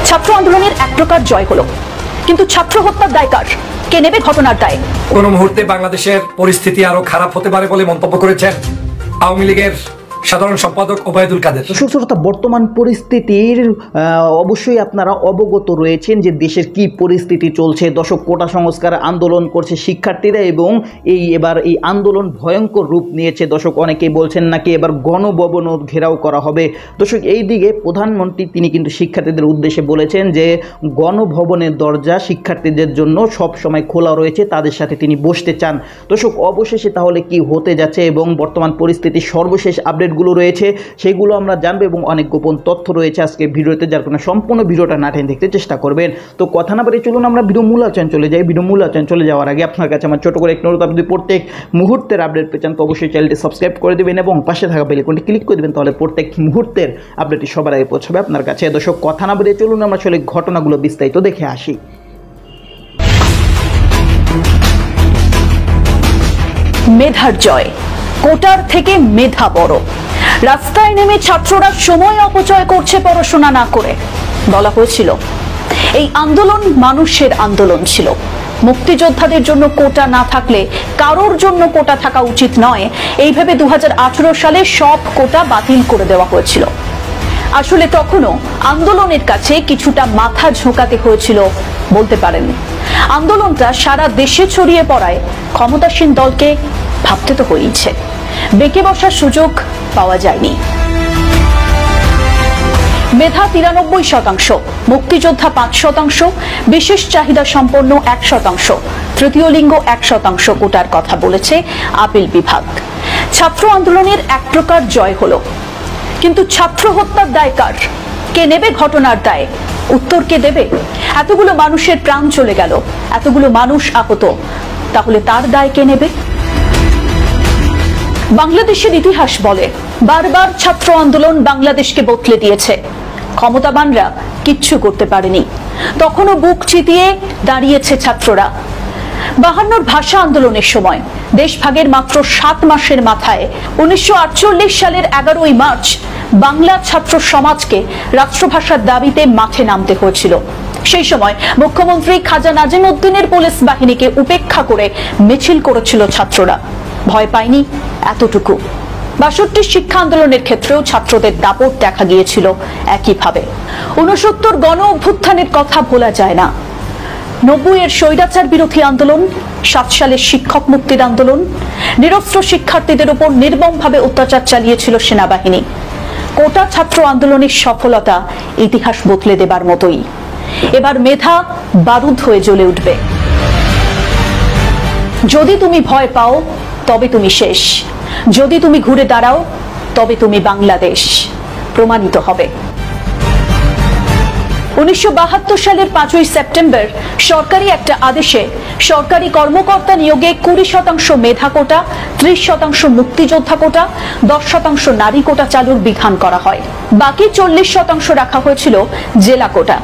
ছাত্র আন্দোলনের এক প্রকার জয় হলো, কিন্তু ছাত্র হত্যার দায় কার? কে নেবে ঘটনার দায়? কোন মুহূর্তে বাংলাদেশের পরিস্থিতি আরো খারাপ হতে পারে বলে মন্তব্য করেছেন আওয়ামী লীগের সাধারণ সম্পাদক ওবায়দুল কাদের। সুস্থতা বর্তমান পরিস্থিতির অবশ্যই আপনারা অবগত রয়েছেন যে দেশের কি পরিস্থিতি চলছে। দর্শক, কোটা সংস্কার আন্দোলন করছে শিক্ষার্থীরা এবং এবার এই আন্দোলন ভয়ঙ্কর রূপ নিয়েছে। দর্শক, অনেকেই বলছেন নাকি এবার গণভবনও ঘেরাও করা হবে। দর্শক, এই দিকে প্রধানমন্ত্রী তিনি কিন্তু শিক্ষার্থীদের উদ্দেশ্যে বলেছেন যে গণভবনের দরজা শিক্ষার্থীদের জন্য সব সময় খোলা রয়েছে, তাদের সাথে তিনি বসতে চান। দর্শক, অবশেষে তাহলে কি হতে যাচ্ছে এবং বর্তমান পরিস্থিতির সর্বশেষ আপডেট রয়েছে সেগুলো আমরা জানবো এবং অনেক গোপন তথ্য রয়েছে আজকে ভিডিওতে, যার কারণে সম্পূর্ণ ভিডিওটা না টেনে দেখতে চেষ্টা করবেন। তো কথা না বলে চলুন আমরা ভিডিও মূল আলোচনায় চলে যাই। ভিডিও মূল আলোচনায় চলে যাওয়ার আগে আপনার কাছে আমার ছোট করে এক অনুরোধ, আপনি প্রত্যেক মুহূর্তের আপডেট পেয়ে চান তো অবশ্যই চ্যানেলটি সাবস্ক্রাইব করে দেবেন এবং পাশে থাকা বেল আইকনটি ক্লিক করে দেবেন, তাহলে প্রত্যেক মুহূর্তের আপডেটটি সবার আগে পৌঁছাবে আপনার কাছে। দর্শক, কথা না বলে চলুন আমরা আসলে ঘটনাগুলো বিস্তারিত দেখে আসি। মেধার জয়, কোটার থেকে মেধা বড়। রাস্তায় নেমে ছাত্ররা সময় অপচয় করছে পড়াশোনা না করে। বলা হয়েছিল এই আন্দোলন মানুষের আন্দোলন ছিল, মুক্তিযোদ্ধাদের জন্য কোটা না থাকলে কারোর জন্য কোটা থাকা উচিত নয়, এইভাবে 2018 সালে সব কোটা বাতিল করে দেওয়া হয়েছিল। আসলে তখনও আন্দোলনের কাছে কিছুটা মাথা ঝোঁকাতে হয়েছিল বলতে পারেন। আন্দোলনটা সারা দেশে ছড়িয়ে পড়ায় ক্ষমতাসীন দলকে ভাবতে তো হয়েছে, বেঁকে বসার সুযোগ পাওয়া যায়নি। মেধা 93%, মুক্তিযোদ্ধা 5%, বিশেষ চাহিদা সম্পন্ন 1%, তৃতীয় লিঙ্গ 1% কোটার কথা বলেছে আপিল বিভাগ। ছাত্র আন্দোলনের এক প্রকার জয় হলো, কিন্তু ছাত্র হত্যার দায় কার? কে নেবে ঘটনার দায়? উত্তর কে দেবে? এতগুলো মানুষের প্রাণ চলে গেল, এতগুলো মানুষ আহত, তাহলে তার দায় কে নেবে? বাংলাদেশের ইতিহাস বলে বারবার ছাত্র আন্দোলন বাংলাদেশকে বদলে দিয়েছে, ক্ষমতাবানরা কিচ্ছু করতে পারেনি। তখনও বুক চিতিয়ে দাঁড়িয়েছে ছাত্ররা। 52 ভাষা আন্দোলনের সময় দেশভাগের মাত্র 7 মাসের মাথায় 1948 সালের 11ই মার্চ বাংলা ছাত্র সমাজকে রাষ্ট্রভাষার দাবিতে মাঠে নামতে হয়েছিল। সেই সময় মুখ্যমন্ত্রী খাজা নাজিমউদ্দিনের পুলিশ বাহিনীকে উপেক্ষা করে মিছিল করেছিল ছাত্ররা। ভয় পায়নি এতটুকু। 62 শিক্ষা আন্দোলনের ক্ষেত্রেও ছাত্রদের দাপট দেখা গিয়েছিল একইভাবে। 69 গণ অভ্যুত্থানের কথা ভোলা যায় না। 90 স্বৈরাচার বিরোধী আন্দোলন, 7 সালের শিক্ষক মুক্তির আন্দোলন, নিরস্ত্র শিক্ষার্থীদের উপর নির্মমভাবে অত্যাচার চালিয়েছিল সেনাবাহিনী। কোটা ছাত্র আন্দোলনের সফলতা ইতিহাস বদলে দেবার মতোই। এবার মেধা বারুদ হয়ে জ্বলে উঠবে। যদি তুমি ভয় পাও তবে তুমি শেষ, যদি তুমি ঘুরে দাঁড়াও তবে তুমি বাংলাদেশ প্রমাণিত হবে। 1972 সালের 5ই সেপ্টেম্বর সরকারি একটা আদেশে সরকারি কর্মকর্তা নিয়োগে 20% মেধা কোটা, 30% মুক্তিযোদ্ধা কোটা, 10% নারী কোটা চালুর বিধান করা হয়। বাকি 40% রাখা হয়েছিল জেলা কোটা।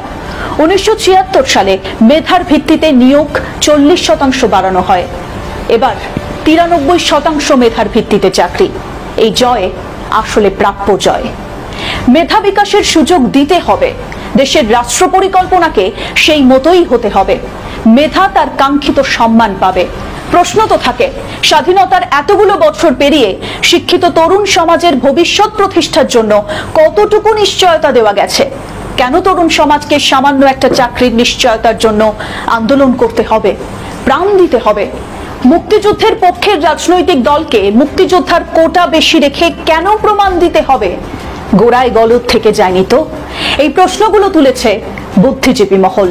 1976 সালে মেধার ভিত্তিতে নিয়োগ 40% বাড়ানো হয়। এবার 93% মেধার ভিত্তিতে চাকরি। এই জয় আসলে প্রাপ্য জয়। মেধা বিকাশের সুযোগ দিতে হবে, দেশের রাষ্ট্র পরিকল্পনাকে সেই মতোই হতে হবে। মেধা তার কাঙ্ক্ষিত সম্মান পাবে। প্রশ্ন তো থাকে, স্বাধীনতার এতগুলো বছর পেরিয়ে শিক্ষিত তরুণ সমাজের ভবিষ্যৎ প্রতিষ্ঠার জন্য কতটুকু নিশ্চয়তা দেওয়া গেছে? কেন তরুণ সমাজকে সামান্য একটা চাকরির নিশ্চয়তার জন্য আন্দোলন করতে হবে, প্রাণ দিতে হবে? মুক্তিযুদ্ধের পক্ষের রাজনৈতিক দলকে মুক্তিযোদ্ধার কোটা বেশি রেখে কেন প্রমাণ দিতে হবে? গোড়ায় গলদ থেকে যায়নি তো? এই প্রশ্নগুলো তুলেছে বুদ্ধিজীবী মহল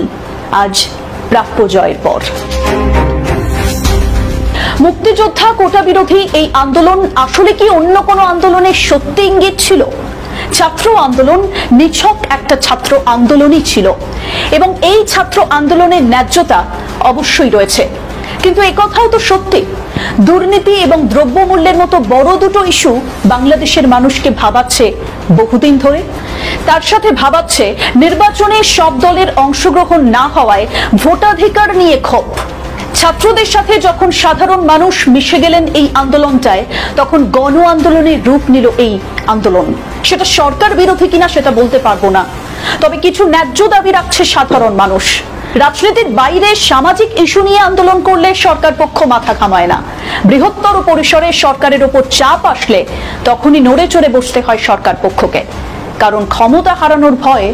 আজ প্রাপ্য জয়ের পর। মুক্তিযোদ্ধা কোটা বিরোধী এই আন্দোলন আসলে কি অন্য কোনো আন্দোলনের সত্যি ইঙ্গিত ছিল? ছাত্র আন্দোলন নিছক একটা ছাত্র আন্দোলনই ছিল এবং এই ছাত্র আন্দোলনের ন্যায্যতা অবশ্যই রয়েছে, কিন্তু একথাও তো সত্যি, দুর্নীতি এবং দ্রব্যমূল্যের মতো বড় দুটো ইস্যু বাংলাদেশের মানুষকে ভাবাচ্ছে বহুদিন ধরে। তার সাথে ভাবাচ্ছে নির্বাচনে সব দলের অংশগ্রহণ না হওয়ায় ভোটাধিকার নিয়ে ক্ষোভ। ছাত্রদের সাথে যখন সাধারণ মানুষ মিশে গেলেন এই আন্দোলনটায়, তখন গণ আন্দোলনের রূপ নিল এই আন্দোলন। সেটা সরকার বিরোধী কিনা সেটা বলতে পারবো না, তবে কিছু ন্যায্য দাবি রাখছে সাধারণ মানুষ। রাজনীতির বাইরে সামাজিক ইস্যু নিয়ে আন্দোলন করলে সরকার পক্ষ মাথা ঘামায় না। বৃহত্তর পরিসরে সরকারের ওপর চাপ আসলে তখনই নড়ে চড়ে বসতে হয় সরকার পক্ষকে, কারণ ক্ষমতা হারানোর ভয়ে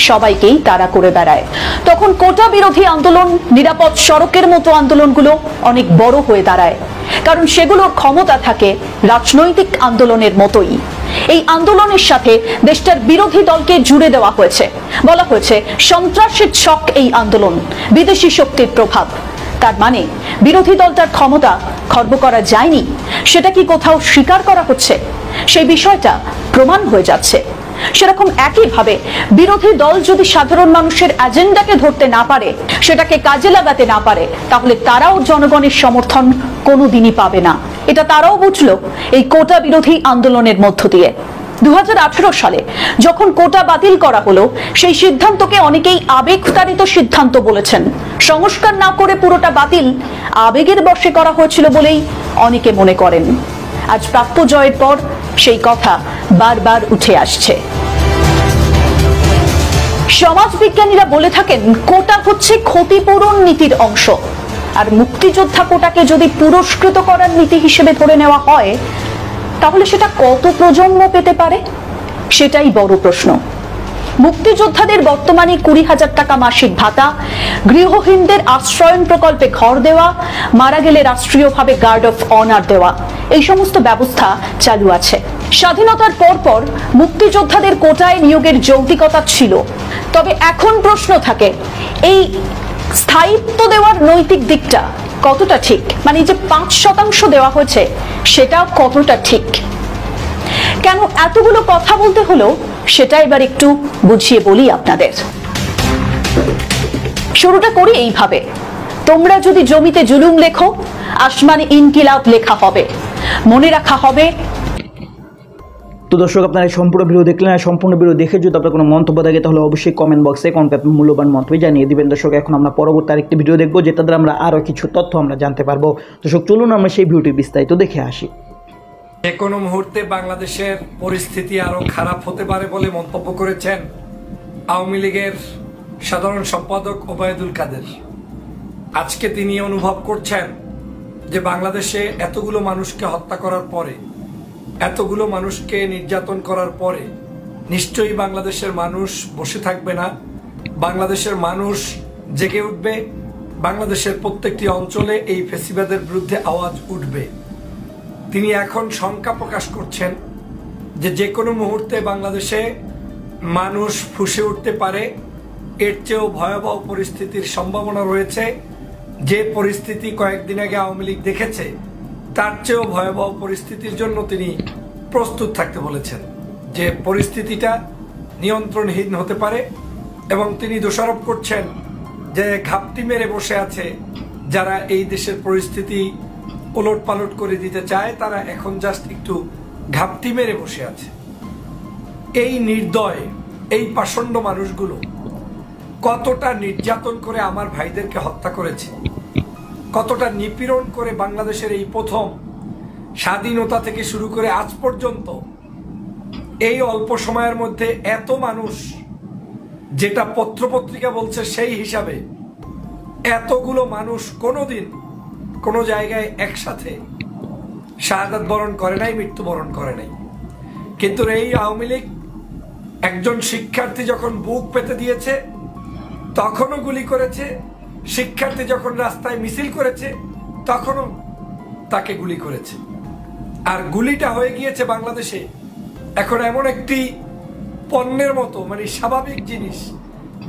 সবাইকেই তাড়া করে বেড়ায়। তখন কোটা বিরোধী আন্দোলন, নিরাপদ সড়কের মতো আন্দোলনগুলো অনেক বড় হয়ে দাঁড়ায়, কারণ সেগুলোর ক্ষমতা থাকে রাজনৈতিক আন্দোলনের মতোই। এই আন্দোলনের সাথে দেশটার বিরোধী দলকে জুড়ে দেওয়া হয়েছে। বলা হয়েছে সন্ত্রাসের ছক এই আন্দোলন, বিদেশি শক্তির প্রভাব। তার মানে বিরোধী দলটার ক্ষমতা খর্ব করা যায়নি, সেটা কি কোথাও স্বীকার করা হচ্ছে? সেই বিষয়টা প্রমাণ হয়ে যাচ্ছে। সেরকম একইভাবে বিরোধী দল যদি সাধারণ মানুষের এজেন্ডাকে ধরতে না পারে, সেটাকে কাজে লাগাতে না পারে, তাহলে তারাও জনগণের সমর্থন কোনোদিনই পাবে না। এটা তারাও বুঝলো এই কোটা বিরোধী আন্দোলনের মধ্য দিয়ে। 2018 সালে যখন কোটা বাতিল করা হলো, সেই সিদ্ধান্তকে অনেকেই আবেগতাড়িত সিদ্ধান্ত বলেছেন। সংস্কার না করে পুরোটা বাতিল আবেগের বশে করা হয়েছিল বলেই অনেকে মনে করেন। আজ প্রাপ্য জয়ের পর সেই কথা বারবার উঠে আসছে। সমাজবিজ্ঞানীরা বলে থাকেন কোটা হচ্ছে ক্ষতিপূরণ নীতির অংশ, আর মুক্তিযোদ্ধা কোটাকে যদি পুরস্কৃত করার নীতি হিসেবে ধরে নেওয়া হয়, তাহলে সেটা কত প্রজন্ম পেতে পারে? সেটাই বড় প্রশ্ন। মুক্তিযোদ্ধাদের বর্তমানে 20,000 টাকা মাসিক ভাতা, গৃহহীনদের আশ্রয়ন প্রকল্পে ঘর দেওয়া, মারা গেলে রাষ্ট্রীয়ভাবে গার্ড অফ অনার দেওয়া, এই সমস্ত ব্যবস্থা চালু আছে। স্বাধীনতার পর মুক্তিযোদ্ধাদের কোটায় নিয়োগের যৌক্তিকতা ছিল। তবে এখন প্রশ্ন থাকে, এই স্থায়িত্ব দেওয়ার নৈতিক দিকটা কতটা ঠিক? মানে যে 5% দেওয়া হয়েছে সেটা কতটা ঠিক? কেন এতগুলো কথা বলতে হলো সেটা এবার একটু বুঝিয়ে বলি আপনাদের। শুরুটা করি এইভাবে, তোমরা যদি জমিতে জুলুম লেখো, আসমানে ইনকিলাব লেখা হবে। মনে রাখা হবে। তো দর্শক, আপনারা সম্পূর্ণ ভিডিও দেখলেন। আর সম্পূর্ণ ভিডিও দেখে যদি আপনার কোনো মন্তব্য থাকে তাহলে অবশ্যই কমেন্ট বক্সে আপনার মূল্যবান মন্তব্য জানিয়ে দিবেন। দর্শক, এখন আমরা পরবর্তী আরেকটি ভিডিও দেখবো, যেটা দ্বারা আমরা আরও কিছু তথ্য আমরা জানতে পারবো। দর্শক, চলুন আমরা সেই ভিডিওটি বিস্তারিত দেখে আসি। যে কোনো মুহূর্তে বাংলাদেশের পরিস্থিতি আরো খারাপ হতে পারে বলে মন্তব্য করেছেন আওয়ামী লীগের সাধারণ সম্পাদক ওবায়দুল কাদের। আজকে তিনি অনুভব করছেন যে বাংলাদেশে এতগুলো মানুষকে হত্যা করার পরে, এতগুলো মানুষকে নির্যাতন করার পরে নিশ্চয়ই বাংলাদেশের মানুষ বসে থাকবে না। বাংলাদেশের মানুষ জেগে উঠবে। বাংলাদেশের প্রত্যেকটি অঞ্চলে এই ফ্যাসিবাদের বিরুদ্ধে আওয়াজ উঠবে। তিনি এখন শঙ্কা প্রকাশ করছেন যে কোনো মুহূর্তে বাংলাদেশে মানুষ ফুঁসে উঠতে পারে। এর চেয়েও ভয়াবহ পরিস্থিতির সম্ভাবনা রয়েছে। যে পরিস্থিতি কয়েকদিন আগে আওয়ামী লীগ দেখেছে, তার চেয়েও ভয়াবহ পরিস্থিতির জন্য তিনি প্রস্তুত থাকতে বলেছেন। যে পরিস্থিতিটা নিয়ন্ত্রণহীন হতে পারে, এবং তিনি দোষারোপ করছেন যে ঘাপটি মেরে বসে আছে যারা এই দেশের পরিস্থিতি উলট পালট করে দিতে চায়, তারা এখন জাস্ট একটু ঘাপটি মেরে বসে আছে। এই নির্দয়, এই পাষণ্ড মানুষগুলো কতটা নির্যাতন করে আমার ভাইদেরকে হত্যা করেছে, কতটা নিপীড়ন করে বাংলাদেশের এই প্রথম স্বাধীনতা থেকে শুরু করে আজ পর্যন্ত এই অল্প সময়ের মধ্যে এত মানুষ, যেটা পত্রপত্রিকা বলছে সেই হিসাবে এতগুলো মানুষ কোনোদিন কোনো জায়গায় একসাথে শাহাদাত বরণ করে নাই, মৃত্যুবরণ করে নাই। কিন্তু এই আওয়ামী লীগ একজন শিক্ষার্থী যখন বুক পেতে দিয়েছে তখনও গুলি করেছে, শিক্ষার্থী যখন রাস্তায় মিছিল করেছে তখনও তাকে গুলি করেছে। আর গুলিটা হয়ে গিয়েছে বাংলাদেশে এখন এমন একটি পণ্যের মতো, মানে স্বাভাবিক জিনিস,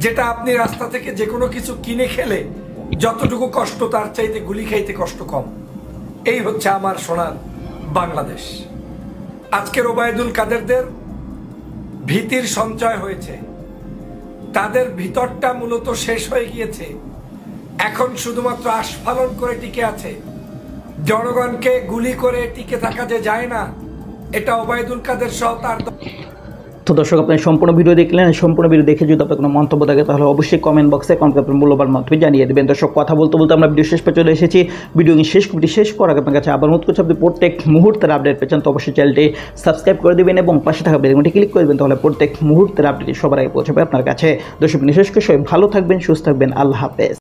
যেটা আপনি রাস্তা থেকে যে কোনো কিছু কিনে খেলে যতটুকু কষ্ট তার চাইতে গুলি খাইতে কষ্ট কম। এই হচ্ছে আমার সোনার বাংলাদেশ। আজকের ওবায়দুল কাদেরদের ভীতির সঞ্চয় হয়েছে, তাদের ভিতরটা মূলত শেষ হয়ে গিয়েছে। এখন শুধুমাত্র আস্ফালন করে টিকে আছে। জনগণকে গুলি করে টিকে থাকা যে যায় না, এটা ওবায়দুল কাদের সহ তার তো দর্শক, আপনি সম্পূর্ণ ভিডিও দেখলেন। সম্পূর্ণ ভিডিও দেখে যদি আপনার কোনো মন্তব্য থাকে তাহলে অবশ্যই কমেন্ট বক্সে আপনার মূল্যবান মন্তব্য জানিয়ে দেবেন। দর্শক, কথা বলতে বলতে আমরা ভিডিও শেষ পর্যন্ত চলে এসেছি। ভিডিও শেষ করার আগে আপনার কাছে আবার অনুরোধ করছি, আপনি প্রত্যেক মুহূর্তের আপডেট পেয়েছেন তো অবশ্যই চ্যানেলটি সাবস্ক্রাইব করে দেবেন এবং পাশে থাকা বেল আইকনটি ক্লিক করে দেবেন, তাহলে প্রত্যেক মুহূর্তের আপডেট সবার আগে পৌঁছাবে আপনার কাছে। দর্শক, বিশেষ করে সবাই ভালো থাকবেন, সুস্থ থাকবেন। আল্লাহ হাফেজ।